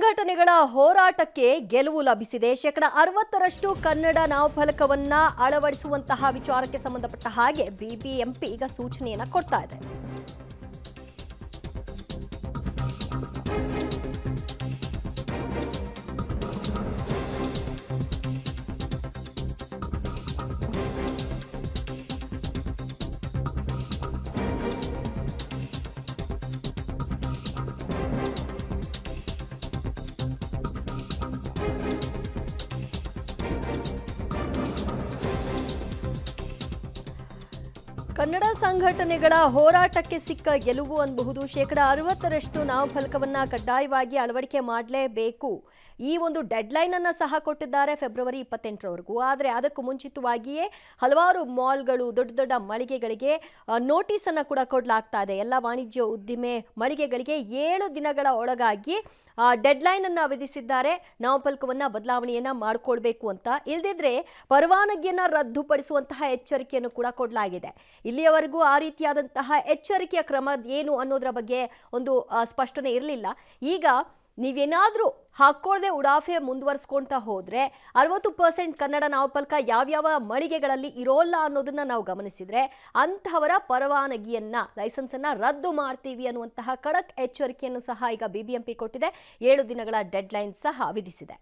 ಸಂಘಟನೆಗಳ ಹೋರಾಟಕ್ಕೆ ಗೆಲುವು ಲಭಿಸಿದೆ. 60% ಕನ್ನಡ ನಾಮಫಲಕವನ್ನ ಅಳವಡಿಸುವಂತಹ ವಿಚಾರಕ್ಕೆ ಸಂಬಂಧಪಟ್ಟ ಹಾಗೆ ಬಿಬಿಎಂಪಿ ಈಗ ಸೂಚನೆಯನ್ನ ಕೊಡ್ತಾ ಇದೆ. ಕನ್ನಡ ಸಂಘಟನೆಗಳ ಹೋರಾಟಕ್ಕೆ ಸಿಕ್ಕ ಗೆಲುವು ಅನ್ನಬಹುದು. 60% ನಾಮಫಲಕವನ್ನ ಕಡ್ಡಾಯವಾಗಿ ಅಳವಡಿಕೆ ಮಾಡಲೇಬೇಕು. ಈ ಒಂದು ಡೆಡ್ಲೈನ್ ಅನ್ನ ಸಹ ಕೊಟ್ಟಿದ್ದಾರೆ ಫೆಬ್ರವರಿ 28ರವರೆಗೂ. ಆದರೆ ಅದಕ್ಕೂ ಮುಂಚಿತವಾಗಿಯೇ ಹಲವಾರು ಮಾಲ್ಗಳು, ದೊಡ್ಡ ದೊಡ್ಡ ಮಳಿಗೆಗಳಿಗೆ ನೋಟಿಸ್ ಅನ್ನ ಕೂಡ ಕೊಡಲಾಗ್ತಾ ಇದೆ. ಎಲ್ಲ ವಾಣಿಜ್ಯ ಉದ್ದಿಮೆ ಮಳಿಗೆಗಳಿಗೆ 7 ದಿನಗಳ ಒಳಗಾಗಿ ಡೆಡ್ಲೈನ್ ಅನ್ನ ವಿಧಿಸಿದ್ದಾರೆ. ನಾಮಫಲಕವನ್ನ ಬದಲಾವಣೆಯನ್ನ ಮಾಡಿಕೊಳ್ಬೇಕು ಅಂತ, ಇಲ್ಲದಿದ್ರೆ ಪರವಾನಗಿಯನ್ನ ರದ್ದುಪಡಿಸುವಂತಹ ಎಚ್ಚರಿಕೆಯನ್ನು ಕೂಡ ಕೊಡಲಾಗಿದೆ. ಇಲ್ಲಿಯವರೆಗೂ ಆ ರೀತಿಯಾದಂತಹ ಎಚ್ಚರಿಕೆಯ ಕ್ರಮ ಏನು ಅನ್ನೋದರ ಬಗ್ಗೆ ಒಂದು ಸ್ಪಷ್ಟನೆ ಇರಲಿಲ್ಲ. ಈಗ ನೀವೇನಾದರೂ ಹಾಕೊಳ್ಳದೆ ಉಡಾಫೆ ಮುಂದುವರಿಸ್ಕೊಳ್ತಾ ಹೋದ್ರೆ 60% ಕನ್ನಡ ನಾಮಫಲಕ ಯಾವ್ಯಾವ ಮಳಿಗೆಗಳಲ್ಲಿ ಇರೋಲ್ಲ ಅನ್ನೋದನ್ನ ನಾವು ಗಮನಿಸಿದ್ರೆ ಅಂತಹವರ ಪರವಾನಗಿಯನ್ನ, ಲೈಸೆನ್ಸ್ ಅನ್ನ ರದ್ದು ಮಾಡ್ತೀವಿ ಅನ್ನುವಂತಹ ಖಡಕ್ ಎಚ್ಚರಿಕೆಯನ್ನು ಸಹ ಈಗ ಬಿಬಿಎಂಪಿ ಕೊಟ್ಟಿದೆ. 7 ದಿನಗಳ ಡೆಡ್ಲೈನ್ ಸಹ ವಿಧಿಸಿದೆ.